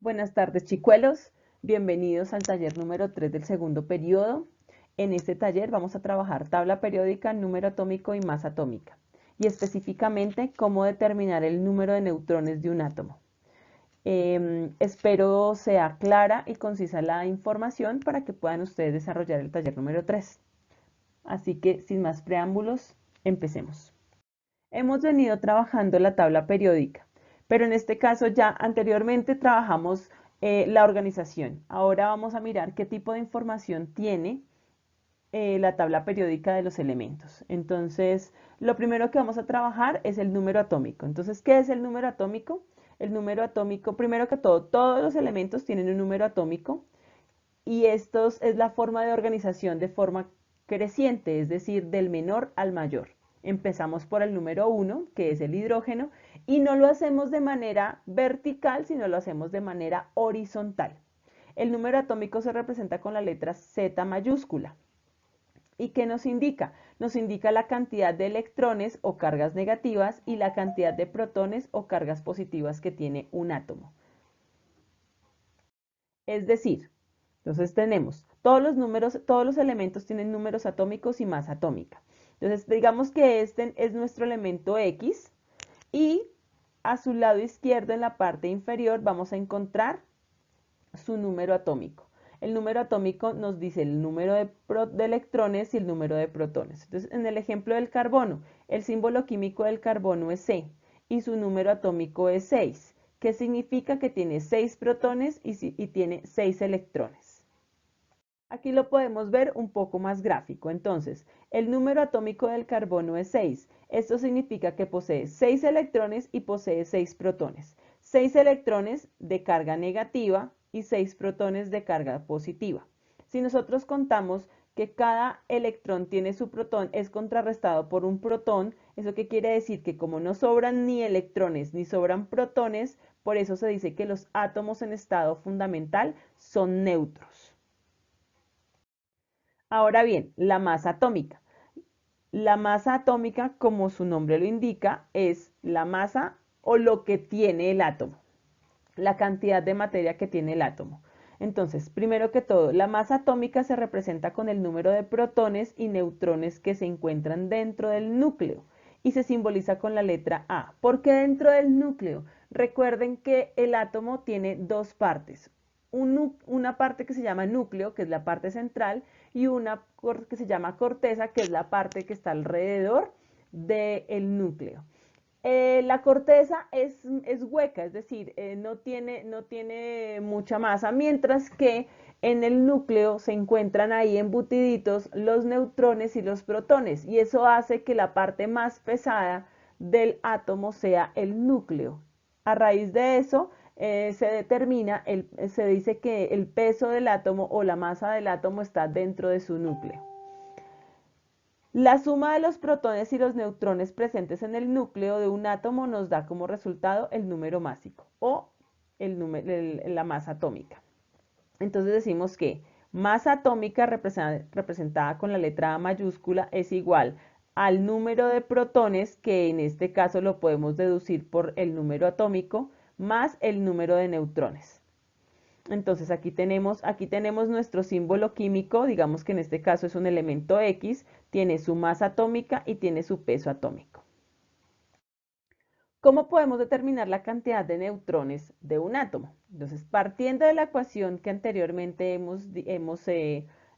Buenas tardes, chicuelos. Bienvenidos al taller número 3 del segundo periodo. En este taller vamos a trabajar tabla periódica, número atómico y masa atómica, y específicamente cómo determinar el número de neutrones de un átomo. Espero sea clara y concisa la información para que puedan ustedes desarrollar el taller número 3. Así que, sin más preámbulos, empecemos. Hemos venido trabajando la tabla periódica, pero en este caso ya anteriormente trabajamos la organización. Ahora vamos a mirar qué tipo de información tiene la tabla periódica de los elementos. Entonces, lo primero que vamos a trabajar es el número atómico. Entonces, ¿qué es el número atómico? El número atómico, primero que todo, todos los elementos tienen un número atómico y esto es la forma de organización de forma creciente, es decir, del menor al mayor. Empezamos por el número 1, que es el hidrógeno, y no lo hacemos de manera vertical, sino lo hacemos de manera horizontal. El número atómico se representa con la letra Z mayúscula. ¿Y qué nos indica? Nos indica la cantidad de electrones o cargas negativas y la cantidad de protones o cargas positivas que tiene un átomo. Es decir, entonces tenemos todos los números, todos los elementos tienen números atómicos y masa atómica. Entonces digamos que este es nuestro elemento X y a su lado izquierdo en la parte inferior vamos a encontrar su número atómico. El número atómico nos dice el número de electrones y el número de protones. Entonces en el ejemplo del carbono, el símbolo químico del carbono es C y su número atómico es 6, que significa que tiene 6 protones y tiene 6 electrones. Aquí lo podemos ver un poco más gráfico. Entonces, el número atómico del carbono es 6. Esto significa que posee 6 electrones y posee 6 protones. 6 electrones de carga negativa y 6 protones de carga positiva. Si nosotros contamos que cada electrón tiene su protón, es contrarrestado por un protón, ¿eso qué quiere decir? Que como no sobran ni electrones ni sobran protones, por eso se dice que los átomos en estado fundamental son neutros. Ahora bien, la masa atómica. La masa atómica, como su nombre lo indica, es la masa o lo que tiene el átomo, la cantidad de materia que tiene el átomo. Entonces, primero que todo, la masa atómica se representa con el número de protones y neutrones que se encuentran dentro del núcleo y se simboliza con la letra A. ¿Por qué dentro del núcleo? Recuerden que el átomo tiene dos partes. Una parte que se llama núcleo, que es la parte central, y una que se llama corteza, que es la parte que está alrededor del núcleo. La corteza es hueca, es decir, no tiene mucha masa, mientras que en el núcleo se encuentran ahí embutiditos los neutrones y los protones, y eso hace que la parte más pesada del átomo sea el núcleo. A raíz de eso, se dice que el peso del átomo o la masa del átomo está dentro de su núcleo. La suma de los protones y los neutrones presentes en el núcleo de un átomo nos da como resultado el número másico o la masa atómica. Entonces decimos que masa atómica representada con la letra A mayúscula es igual al número de protones, que en este caso lo podemos deducir por el número atómico, más el número de neutrones. Entonces aquí tenemos nuestro símbolo químico, digamos que en este caso es un elemento X, tiene su masa atómica y tiene su peso atómico. ¿Cómo podemos determinar la cantidad de neutrones de un átomo? Entonces, partiendo de la ecuación que anteriormente hemos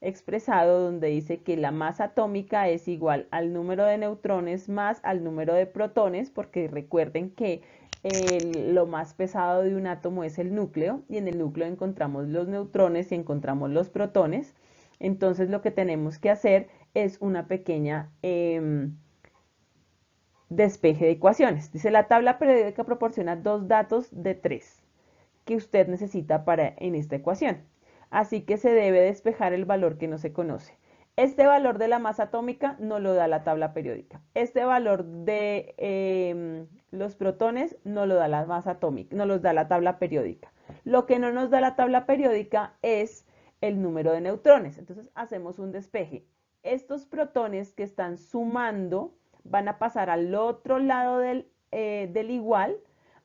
expresado, donde dice que la masa atómica es igual al número de neutrones más al número de protones, porque recuerden que lo más pesado de un átomo es el núcleo, y en el núcleo encontramos los neutrones y encontramos los protones. Entonces, lo que tenemos que hacer es una pequeña despeje de ecuaciones. Dice, la tabla periódica proporciona dos datos de tres que usted necesita en esta ecuación. Así que se debe despejar el valor que no se conoce. Este valor de la masa atómica no lo da la tabla periódica. Este valor de los protones no lo da la masa atómica, no los da la tabla periódica. Lo que no nos da la tabla periódica es el número de neutrones. Entonces hacemos un despeje. Estos protones que están sumando van a pasar al otro lado del igual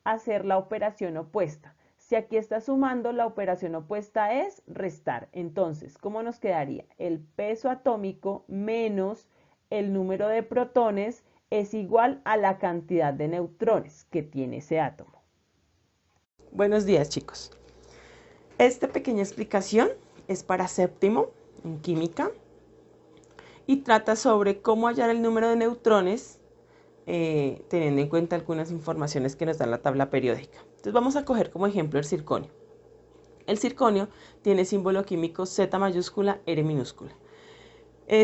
a hacer la operación opuesta. Si aquí está sumando, la operación opuesta es restar. Entonces, ¿cómo nos quedaría? El peso atómico menos el número de protones es igual a la cantidad de neutrones que tiene ese átomo. Buenos días, chicos. Esta pequeña explicación es para séptimo en química y trata sobre cómo hallar el número de neutrones teniendo en cuenta algunas informaciones que nos da la tabla periódica. Entonces vamos a coger como ejemplo el circonio. El circonio tiene símbolo químico Z mayúscula, R minúscula.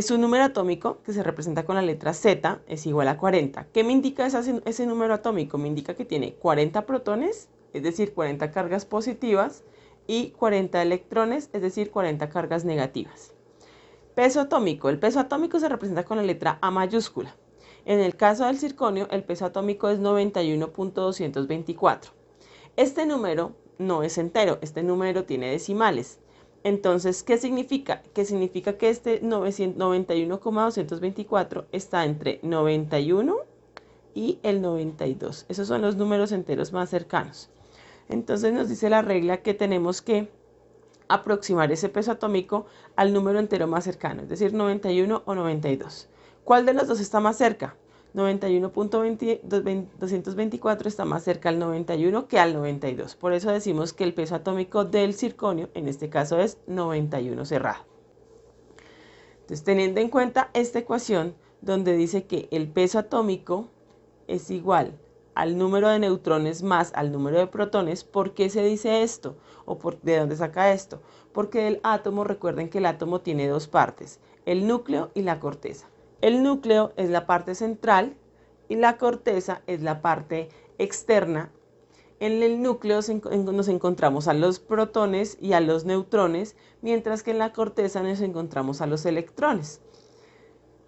Su número atómico, que se representa con la letra Z, es igual a 40. ¿Qué me indica ese número atómico? Me indica que tiene 40 protones, es decir, 40 cargas positivas, y 40 electrones, es decir, 40 cargas negativas. Peso atómico. El peso atómico se representa con la letra A mayúscula. En el caso del circonio, el peso atómico es 91.224. Este número no es entero, este número tiene decimales. Entonces, ¿qué significa? Que significa que este 91,224 está entre 91 y el 92. Esos son los números enteros más cercanos. Entonces nos dice la regla que tenemos que aproximar ese peso atómico al número entero más cercano, es decir, 91 o 92. ¿Cuál de los dos está más cerca? 91.224 está más cerca al 91 que al 92. Por eso decimos que el peso atómico del circonio, en este caso, es 91 cerrado. Entonces, teniendo en cuenta esta ecuación, donde dice que el peso atómico es igual al número de neutrones más al número de protones, ¿por qué se dice esto? ¿O de dónde saca esto? Porque el átomo, recuerden que el átomo tiene dos partes, el núcleo y la corteza. El núcleo es la parte central y la corteza es la parte externa. En el núcleo nos encontramos a los protones y a los neutrones, mientras que en la corteza nos encontramos a los electrones.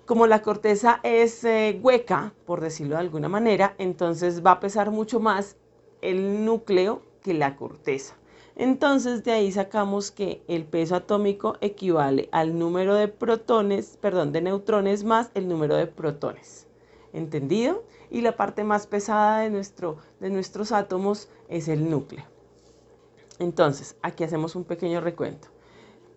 Como la corteza es hueca, por decirlo de alguna manera, entonces va a pesar mucho más el núcleo que la corteza. Entonces de ahí sacamos que el peso atómico equivale al número de de neutrones más el número de protones. ¿Entendido? Y la parte más pesada de nuestros átomos es el núcleo. Entonces, aquí hacemos un pequeño recuento.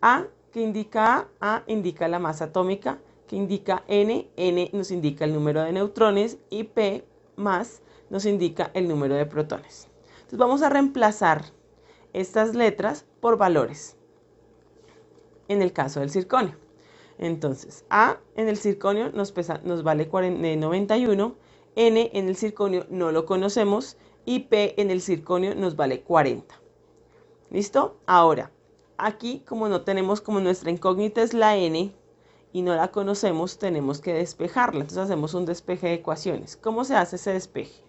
A, que indica A indica la masa atómica, que indica N nos indica el número de neutrones y P más nos indica el número de protones. Entonces vamos a reemplazar estas letras por valores en el caso del circonio. Entonces A en el circonio nos vale 91, N en el circonio no lo conocemos y P en el circonio nos vale 40. ¿Listo? Ahora, aquí como no tenemos, como nuestra incógnita es la N y no la conocemos, tenemos que despejarla. Entonces hacemos un despeje de ecuaciones. ¿Cómo se hace ese despeje?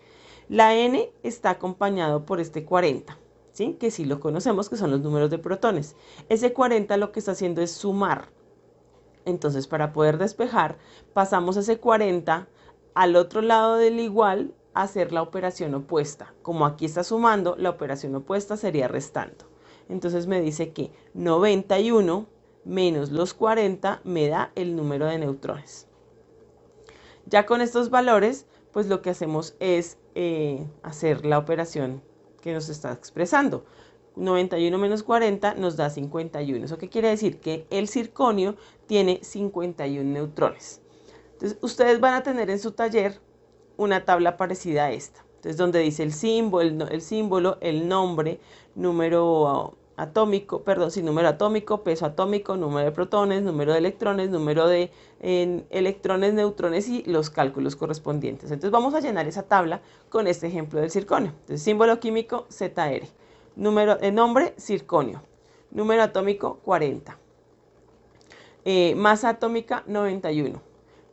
La N está acompañado por este 40, ¿sí? Que sí lo conocemos, que son los números de protones. Ese 40 lo que está haciendo es sumar. Entonces, para poder despejar, pasamos ese 40 al otro lado del igual a hacer la operación opuesta. Como aquí está sumando, la operación opuesta sería restando. Entonces me dice que 91 menos los 40 me da el número de neutrones. Ya con estos valores, pues lo que hacemos es hacer la operación que nos está expresando. 91 menos 40 nos da 51. ¿Eso qué quiere decir? Que el circonio tiene 51 neutrones. Entonces, ustedes van a tener en su taller una tabla parecida a esta. Entonces, donde dice el símbolo, el nombre, número atómico, número atómico, peso atómico, número de protones, número de electrones, número de electrones, neutrones y los cálculos correspondientes. Entonces, vamos a llenar esa tabla con este ejemplo del circonio. Entonces, símbolo químico ZR. Nombre, circonio. Número atómico, 40. Masa atómica, 91.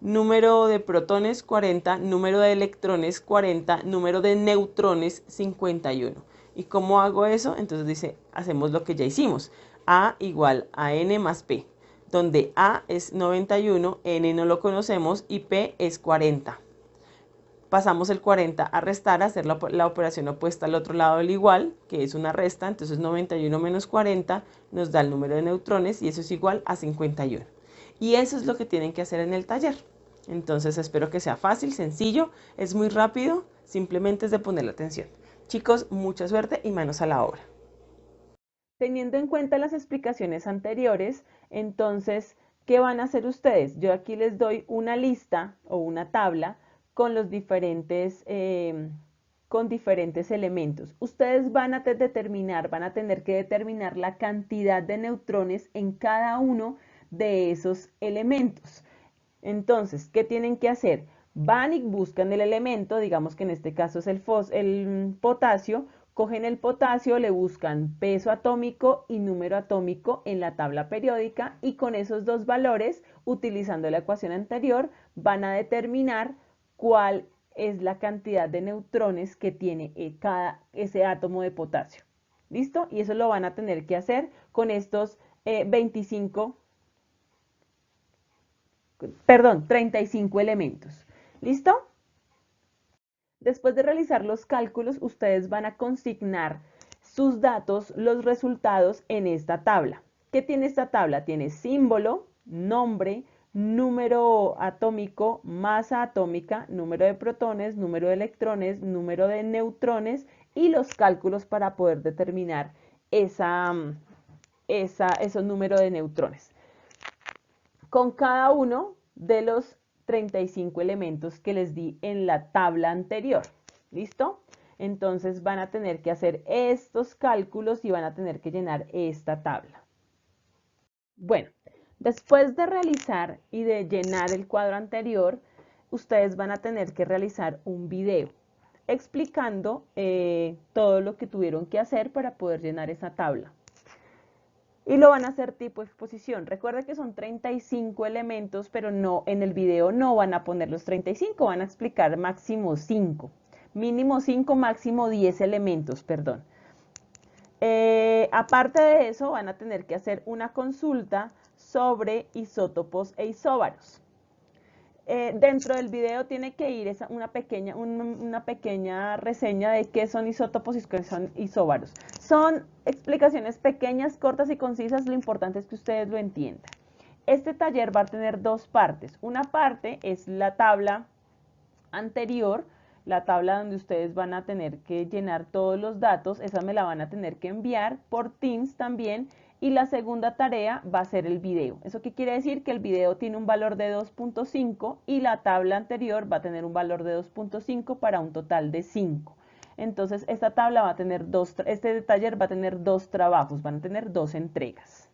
Número de protones, 40. Número de electrones, 40. Número de neutrones, 51. ¿Y cómo hago eso? Entonces hacemos lo que ya hicimos. A igual a N más P, donde A es 91, N no lo conocemos y P es 40. Pasamos el 40 a restar, a hacer la operación opuesta al otro lado del igual, que es una resta. Entonces 91 menos 40 nos da el número de neutrones y eso es igual a 51. Y eso es lo que tienen que hacer en el taller. Entonces espero que sea fácil, sencillo, es muy rápido, simplemente es de ponerle atención. Chicos, mucha suerte y manos a la obra. Teniendo en cuenta las explicaciones anteriores, entonces, ¿qué van a hacer ustedes? Yo aquí les doy una lista o una tabla con los diferentes, con diferentes elementos. Ustedes van a tener que determinar la cantidad de neutrones en cada uno de esos elementos. Entonces, ¿qué tienen que hacer? Van y buscan el elemento, digamos que en este caso es el potasio, cogen el potasio, le buscan peso atómico y número atómico en la tabla periódica y con esos dos valores, utilizando la ecuación anterior, van a determinar cuál es la cantidad de neutrones que tiene ese átomo de potasio. ¿Listo? Y eso lo van a tener que hacer con estos 35 elementos. ¿Listo? Después de realizar los cálculos, ustedes van a consignar sus datos, los resultados en esta tabla. ¿Qué tiene esta tabla? Tiene símbolo, nombre, número atómico, masa atómica, número de protones, número de electrones, número de neutrones y los cálculos para poder determinar esos números de neutrones. Con cada uno de los 35 elementos que les di en la tabla anterior. ¿Listo? Entonces van a tener que hacer estos cálculos y van a tener que llenar esta tabla. Bueno, después de realizar y de llenar el cuadro anterior, ustedes van a tener que realizar un video explicando todo lo que tuvieron que hacer para poder llenar esa tabla. Y lo van a hacer tipo exposición. Recuerda que son 35 elementos, pero no, en el video no van a poner los 35, van a explicar máximo 5. Mínimo 5, máximo 10 elementos, perdón. Aparte de eso, van a tener que hacer una consulta sobre isótopos e isóbaros. Dentro del video tiene que ir una pequeña reseña de qué son isótopos y qué son isóbaros. Son explicaciones pequeñas, cortas y concisas, lo importante es que ustedes lo entiendan. Este taller va a tener dos partes. Una parte es la tabla anterior, la tabla donde ustedes van a tener que llenar todos los datos, esa me la van a tener que enviar por Teams también. Y la segunda tarea va a ser el video. ¿Eso qué quiere decir? Que el video tiene un valor de 2.5 y la tabla anterior va a tener un valor de 2.5 para un total de 5. Entonces, esta tabla va a tener este taller va a tener dos trabajos, van a tener dos entregas.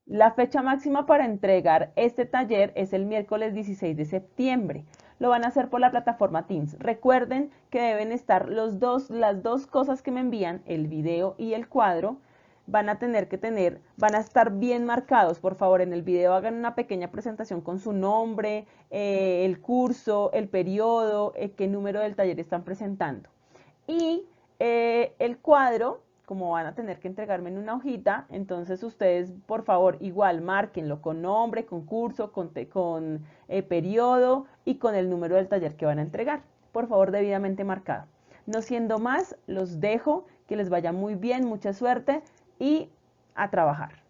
La fecha máxima para entregar este taller es el miércoles 16 de septiembre. Lo van a hacer por la plataforma Teams. Recuerden que deben estar las dos cosas que me envían, el video y el cuadro, van a estar bien marcados. Por favor, en el video hagan una pequeña presentación con su nombre, el curso, el periodo, qué número del taller están presentando. Y el cuadro, como van a tener que entregarme en una hojita, entonces ustedes, por favor, igual márquenlo con nombre, con curso, con periodo y con el número del taller que van a entregar. Por favor, debidamente marcado. No siendo más, los dejo, que les vaya muy bien, mucha suerte y a trabajar.